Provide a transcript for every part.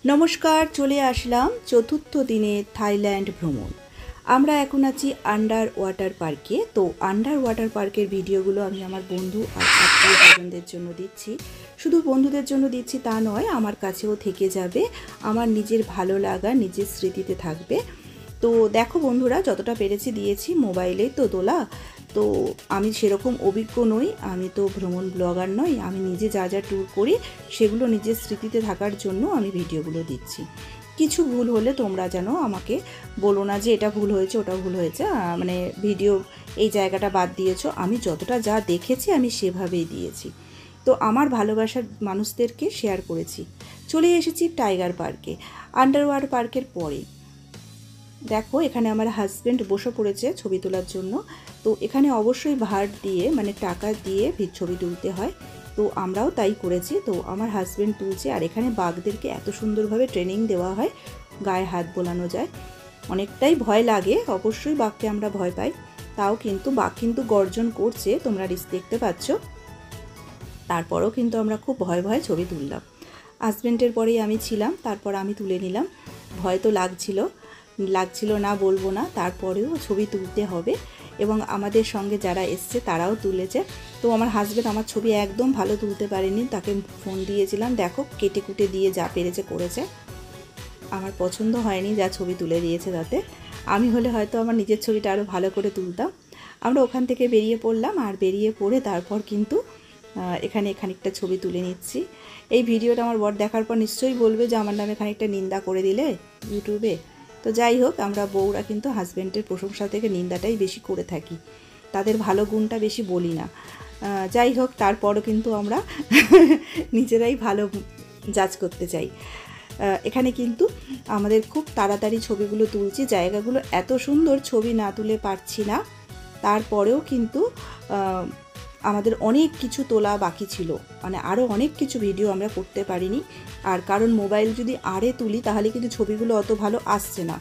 নমস্কার, চলে আসলাম চতুর্থ দিনে থাইল্যান্ড ভ্রমণ। আমরা এখন আছি আন্ডার ওয়াটার পার্কে। তো আন্ডার ওয়াটার পার্কের ভিডিওগুলো আমি আমার বন্ধু আর আত্মীয় স্বজনদের জন্য দিচ্ছি। শুধু বন্ধুদের জন্য দিচ্ছি তা নয়, আমার কাছেও থেকে যাবে, আমার নিজের ভালো লাগা, নিজের স্মৃতিতে থাকবে। তো দেখো বন্ধুরা, যতটা পেরেছি দিয়েছি, মোবাইলে তো তোলা। তো আমি সেরকম অভিজ্ঞ নই, আমি তো ভ্রমণ ব্লগার নই। আমি নিজে যা যা ট্যুর করি সেগুলো নিজের স্মৃতিতে থাকার জন্য আমি ভিডিওগুলো দিচ্ছি। কিছু ভুল হলে তোমরা যেন আমাকে বলো না যে এটা ভুল হয়েছে, ওটা ভুল হয়েছে, মানে ভিডিও এই জায়গাটা বাদ দিয়েছো। আমি যতটা যা দেখেছি আমি সেভাবেই দিয়েছি। তো আমার ভালোবাসার মানুষদেরকে শেয়ার করেছি। চলে এসেছি টাইগার পার্কে। আন্ডার ওয়াটার পার্কের পরে দেখো, এখানে আমার হাজব্যান্ড বসে পড়েছে ছবি তোলার জন্য। তো এখানে অবশ্যই ভাড় দিয়ে, মানে টাকা দিয়ে ছবি তুলতে হয়। তো আমরাও তাই করেছি। তো আমার হাজব্যান্ড তুলছে। আর এখানে বাঘদেরকে এত সুন্দরভাবে ট্রেনিং দেওয়া হয়, গায়ে হাত বোলানো যায়। অনেকটাই ভয় লাগে, অবশ্যই বাঘকে আমরা ভয় পাই। তাও কিন্তু বাঘ কিন্তু গর্জন করছে, তোমরা দেখতে পাচ্ছ। তারপরেও কিন্তু আমরা খুব ভয় ভয় ছবি তুললাম। হাজব্যান্ডের পরেই আমি ছিলাম, তারপর আমি তুলে নিলাম। ভয় তো লাগছিল না বলবো না, তারপরেও ছবি তুলতে হবে। এবং আমাদের সঙ্গে যারা এসছে তারাও তুলেছে। তো আমার হাজব্যান্ড আমার ছবি একদম ভালো তুলতে পারেনি, তাকে ফোন দিয়েছিলাম, দেখো কেটে কুটে দিয়ে যা পেরেছে করেছে। আমার পছন্দ হয়নি যা ছবি তুলে দিয়েছে তাতে। আমি হলে হয়তো আমার নিজের ছবিটা আরও ভালো করে তুলতাম। আমরা ওখান থেকে বেরিয়ে পড়লাম, আর বেরিয়ে পড়ে তারপর কিন্তু এখানে খানিকটা ছবি তুলে নিচ্ছি। এই ভিডিওটা আমার বর দেখার পর নিশ্চয়ই বলবে যে আমার নামে খানিকটা নিন্দা করে দিলে ইউটিউবে। তো যাই হোক, আমরা বউরা কিন্তু হাজব্যান্ডের প্রশংসা থেকে নিন্দাটাই বেশি করে থাকি, তাদের ভালো গুণটা বেশি বলি না। যাই হোক, তারপরও কিন্তু আমরা নিজেরাই ভালো জাজ করতে চাই। এখানে কিন্তু আমাদের খুব তাড়াতাড়ি ছবিগুলো তুলছি, জায়গাগুলো এত সুন্দর, ছবি না তুলে পারছি না। তারপরেও কিন্তু আমাদের অনেক কিছু তোলা বাকি ছিল, মানে আরও অনেক কিছু ভিডিও আমরা করতে পারিনি। আর কারণ মোবাইল যদি আরে তুলি তাহলে কিন্তু ছবিগুলো অত ভালো আসছে না,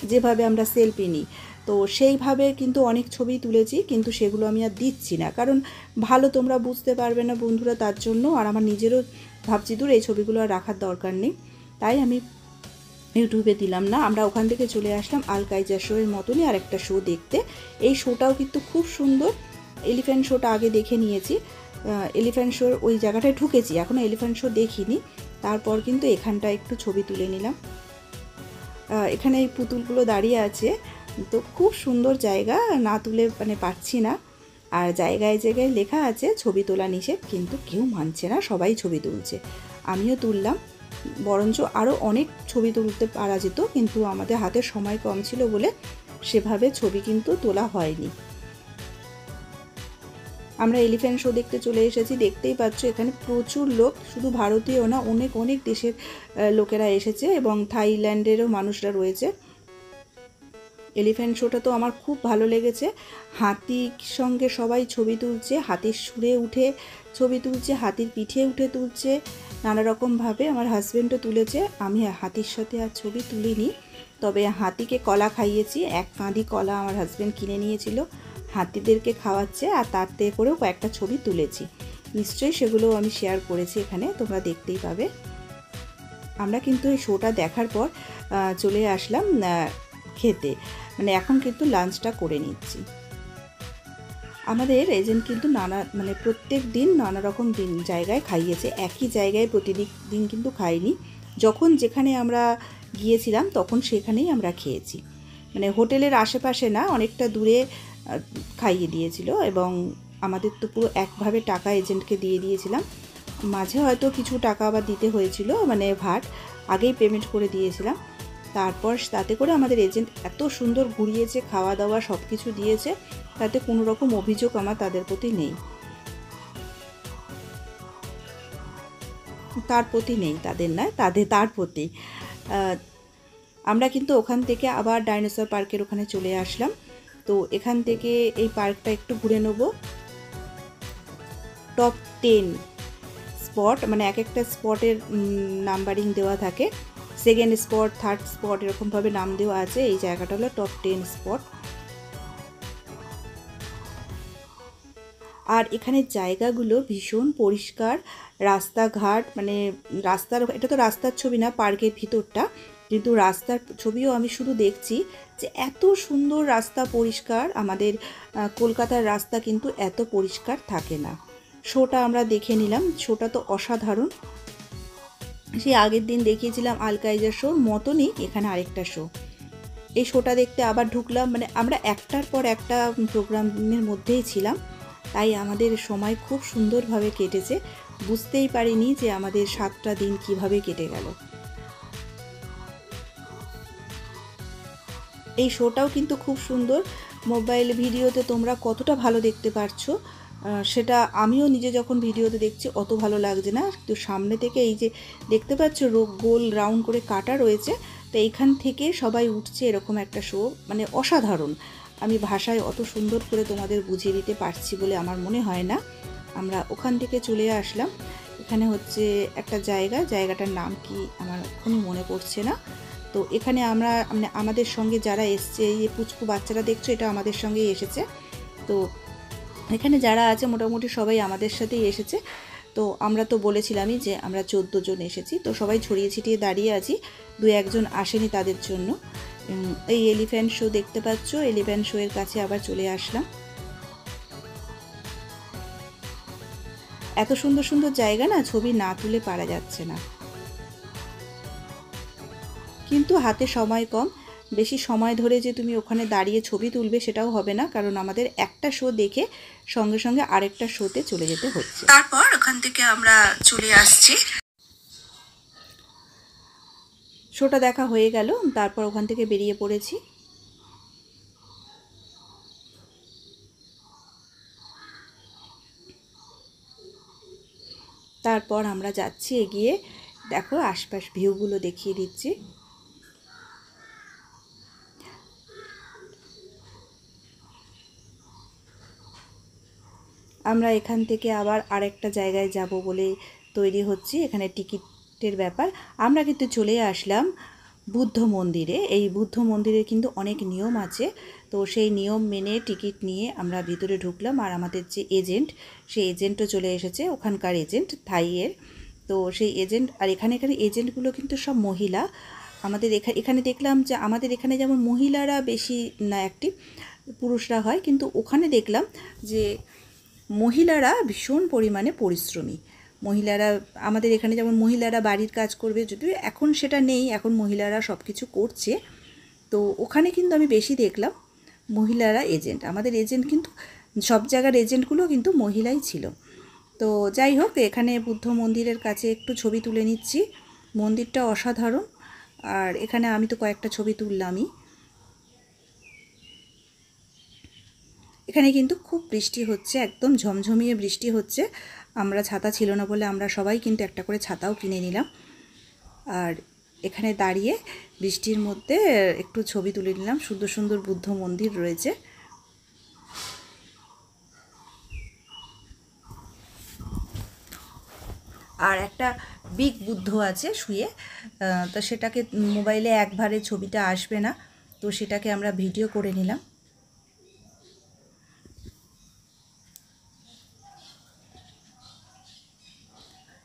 যেভাবে আমরা সেলফি নিই। তো সেইভাবে কিন্তু অনেক ছবি তুলেছি, কিন্তু সেগুলো আমি আর দিচ্ছি না, কারণ ভালো তোমরা বুঝতে পারবে না বন্ধুরা, তার জন্য। আর আমার নিজেরও ভাবছি দূর, এই ছবিগুলো আর রাখার দরকার নেই, তাই আমি ইউটিউবে দিলাম না। আমরা ওখান থেকে চলে আসলাম আলকাইজার শো এর মতনই আর একটা শো দেখতে। এই শোটাও কিন্তু খুব সুন্দর। এলিফ্যান্ট শোটা আগে দেখে নিয়েছি, এলিফ্যান্ট শোর ওই জায়গাটায় ঢুকেছি, এখনও এলিফ্যান্ট শো দেখিনি। তারপর কিন্তু এখানটা একটু ছবি তুলে নিলাম। এখানে এই পুতুলগুলো দাঁড়িয়ে আছে, তো খুব সুন্দর জায়গা, না তুলে মানে পারছি না। আর জায়গায় জায়গায় লেখা আছে ছবি তোলা নিষেধ, কিন্তু কেউ মানছে না, সবাই ছবি তুলছে। আমিও তুললাম, বরঞ্চ আরও অনেক ছবি তুলতে পারা যেত, কিন্তু আমাদের হাতে সময় কম ছিল বলে সেভাবে ছবি কিন্তু তোলা হয়নি। আমরা এলিফ্যান্ট শো দেখতে চলে এসেছি। দেখতেই পাচ্ছ এখানে প্রচুর লোক, শুধু ভারতীয় না, অনেক অনেক দেশের লোকেরা এসেছে এবং থাইল্যান্ডেরও মানুষরা রয়েছে। এলিফ্যান্ট শোটা তো আমার খুব ভালো লেগেছে। হাতির সঙ্গে সবাই ছবি তুলছে, হাতির সুরে উঠে ছবি তুলছে, হাতির পিঠে উঠে তুলছে, নানা রকমভাবে। আমার হাজব্যান্ডও তুলেছে, আমি হাতির সাথে আর ছবি তুলিনি, তবে হাতিকে কলা খাইয়েছি। এক কাঁদি কলা আমার হাজব্যান্ড কিনে নিয়েছিল, হাতিদেরকে খাওয়াচ্ছে, আর তাতে করেও কয়েকটা ছবি তুলেছি। নিশ্চয়ই সেগুলোও আমি শেয়ার করেছি এখানে, তোমরা দেখতেই পাবে। আমরা কিন্তু এই শোটা দেখার পর চলে আসলাম খেতে, মানে এখন কিন্তু লাঞ্চটা করে নিচ্ছি। আমাদের এজেন্ট কিন্তু মানে প্রত্যেক দিন নানা রকম জায়গায় খাইয়েছে, একই জায়গায় প্রতিদিন কিন্তু খাইনি। যখন যেখানে আমরা গিয়েছিলাম তখন সেখানেই আমরা খেয়েছি, মানে হোটেলের আশেপাশে না, অনেকটা দূরে খাইয়ে দিয়েছিল। এবং আমাদের তো পুরো একভাবে টাকা এজেন্টকে দিয়ে দিয়েছিলাম, মাঝে হয়তো কিছু টাকা আবার দিতে হয়েছিল, মানে ভাট আগেই পেমেন্ট করে দিয়েছিলাম। তারপর তাতে করে আমাদের এজেন্ট এত সুন্দর ঘুরিয়েছে, খাওয়া দাওয়া সব কিছু দিয়েছে, তাতে কোনো রকম অভিযোগ আমার তাদের প্রতি নেই, তার প্রতি নেই, তাদের নয়, তার প্রতি। আমরা কিন্তু ওখান থেকে আবার ডাইনোসর পার্কের ওখানে চলে আসলাম। তো এখান থেকে এই পার্কটা একটু ঘুরে নেব। টপ 10 স্পট, মানে এক একটা স্পটের নাম্বারিং দেওয়া থাকে, সেকেন্ড স্পট, থার্ড স্পট, এরকমভাবে নাম দেওয়া আছে। এই জায়গাটা হলো টপ 10 স্পট। আর এখানের জায়গাগুলো ভীষণ পরিষ্কার, রাস্তাঘাট মানে রাস্তার, এটা তো রাস্তার ছবি না, পার্কের ভিতরটা, কিন্তু রাস্তার ছবিও আমি শুধু দেখছি যে এত সুন্দর রাস্তা, পরিষ্কার। আমাদের কলকাতার রাস্তা কিন্তু এত পরিষ্কার থাকে না। শোটা আমরা দেখে নিলাম, শোটা তো অসাধারণ। সেই আগের দিন দেখিয়েছিলাম আলকাইজার শোর মতনই এখানে আরেকটা শো। এই শোটা দেখতে আবার ঢুকলাম, মানে আমরা একটার পর একটা প্রোগ্রামের মধ্যেই ছিলাম, তাই আমাদের সময় খুব সুন্দরভাবে কেটেছে। বুঝতেই পারিনি যে আমাদের 7টা দিন কিভাবে কেটে গেল। এই শোটাও কিন্তু খুব সুন্দর। মোবাইল ভিডিওতে তোমরা কতটা ভালো দেখতে পারছো সেটা আমিও নিজে যখন ভিডিওতে দেখছি অত ভালো লাগছে না, তো সামনে থেকে এই যে দেখতে পাচ্ছ গোল রাউন্ড করে কাটা রয়েছে, তো এইখান থেকে সবাই উঠছে, এরকম একটা শো, মানে অসাধারণ। আমি ভাষায় অত সুন্দর করে তোমাদের বুঝিয়ে দিতে পারছি বলে আমার মনে হয় না। আমরা ওখান থেকে চলে আসলাম, এখানে হচ্ছে একটা জায়গাটার নাম কি আমার এখনই মনে পড়ছে না। তো এখানে আমরা মানে আমাদের সঙ্গে যারা এসছে, এই পুচকু বাচ্চারা দেখছো, এটা আমাদের সঙ্গেই এসেছে। তো এখানে যারা আছে মোটামুটি সবাই আমাদের সাথেই এসেছে। তো আমরা তো বলেছিলামই যে আমরা 14 জন এসেছি, তো সবাই ছড়িয়ে ছিটিয়ে দাঁড়িয়ে আছি, 2-1 জন আসেনি তাদের জন্য। এই এলিফ্যান্ট শো দেখতে পাচ্ছ, এলিফ্যান্ট শো এর কাছে আবার চলে আসলাম। এত সুন্দর সুন্দর জায়গা না, ছবি না তুলে পারা যাচ্ছে না, কিন্তু হাতে সময় কম। বেশি সময় ধরে যে তুমি ওখানে দাঁড়িয়ে ছবি তুলবে সেটাও হবে না, কারণ আমাদের একটা শো দেখে সঙ্গে সঙ্গে আরেকটা শোতে চলে যেতে হচ্ছে। তারপর ওখান থেকে আমরা চলে আসছি, শোটা দেখা হয়ে গেল, তারপর ওখান থেকে বেরিয়ে পড়েছি। তারপর আমরা যাচ্ছি এগিয়ে, দেখো আশপাশ ভিউগুলো দেখিয়ে দিচ্ছি। আমরা এখান থেকে আবার আরেকটা জায়গায় যাব বলে তৈরি হচ্ছি, এখানে টিকিটের ব্যাপার। আমরা কিন্তু চলে আসলাম বুদ্ধ মন্দিরে। এই বুদ্ধ মন্দিরে কিন্তু অনেক নিয়ম আছে, তো সেই নিয়ম মেনে টিকিট নিয়ে আমরা ভিতরে ঢুকলাম। আর আমাদের যে এজেন্ট, সেই এজেন্টও চলে এসেছে, ওখানকার এজেন্ট থাইয়ের। তো সেই এজেন্ট, আর এখানে এজেন্টগুলো কিন্তু সব মহিলা। আমাদের এখানে দেখলাম যে আমাদের এখানে যেমন মহিলারা বেশি না অ্যাক্টিভ, পুরুষরা হয়, কিন্তু ওখানে দেখলাম যে মহিলারা ভীষণ পরিমাণে পরিশ্রমী। মহিলারা আমাদের এখানে যেমন মহিলারা বাড়ির কাজ করবে, যদিও এখন সেটা নেই, এখন মহিলারা সব কিছু করছে, তো ওখানে কিন্তু আমি বেশি দেখলাম মহিলারা এজেন্ট। আমাদের এজেন্ট কিন্তু সব জায়গার এজেন্টগুলো কিন্তু মহিলাই ছিল। তো যাই হোক, এখানে বুদ্ধ মন্দিরের কাছে একটু ছবি তুলে নিচ্ছি। মন্দিরটা অসাধারণ, আর এখানে আমি তো কয়েকটা ছবি তুললামই। এখানে কিন্তু খুব বৃষ্টি হচ্ছে, একদম ঝমঝমিয়ে বৃষ্টি হচ্ছে। আমরা ছাতা ছিল না বলে আমরা সবাই কিন্তু একটা করে ছাতাও কিনে নিলাম, আর এখানে দাঁড়িয়ে বৃষ্টির মধ্যে একটু ছবি তুলে নিলাম। সুন্দর সুন্দর বুদ্ধ মন্দির রয়েছে। আর একটা বিগ বুদ্ধ আছে শুয়ে, তো সেটাকে মোবাইলে একবারে ছবিটা আসবে না, তো সেটাকে আমরা ভিডিও করে নিলাম।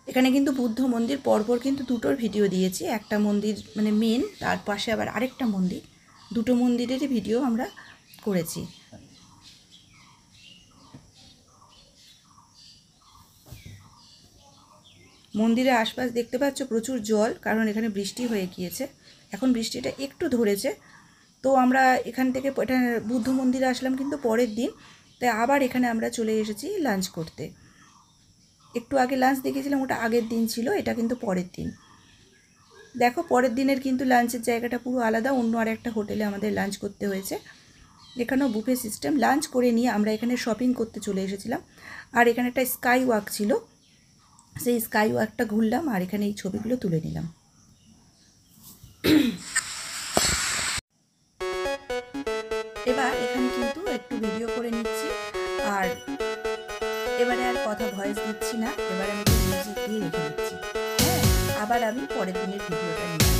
এখানে কিন্তু বুদ্ধ মন্দির পরপর কিন্তু দুটোর ভিডিও দিয়েছি, একটা মন্দির মানে মেন, তার পাশে আবার আরেকটা মন্দির, দুটো মন্দিরেরই ভিডিও আমরা করেছি। মন্দিরের আশপাশ দেখতে পাচ্ছ প্রচুর জল, কারণ এখানে বৃষ্টি হয়ে গিয়েছে। এখন বৃষ্টিটা একটু ধরেছে, তো আমরা এখান থেকে এটা বুদ্ধ মন্দিরে আসলাম কিন্তু পরের দিন, তাই আবার এখানে আমরা চলে এসেছি লাঞ্চ করতে। একটু আগে লাঞ্চ দেখেছিলাম, ওটা আগের দিন ছিল, এটা কিন্তু পরের দিন। দেখো পরের দিনের কিন্তু লাঞ্চের জায়গাটা পুরো আলাদা, অন্য আর একটা হোটেলে আমাদের লাঞ্চ করতে হয়েছে। এখানেও বুফে সিস্টেম। লাঞ্চ করে নিয়ে আমরা এখানে শপিং করতে চলে এসেছিলাম, আর এখানে একটা স্কাই ওয়াক ছিল, সেই স্কাই ওয়াকটা ঘুরলাম, আর এখানে এই ছবিগুলো তুলে নিলাম। এবার এখানে কিন্তু একটু ভিডিও করে নিচ্ছি, আর এবারে আর কথা ভয়েস দিচ্ছি না, এবার আমি মিউজিক দিয়ে রেখে দিচ্ছি। হ্যাঁ, আবার আমি পরের দিনের ভিডিওটা নিয়ে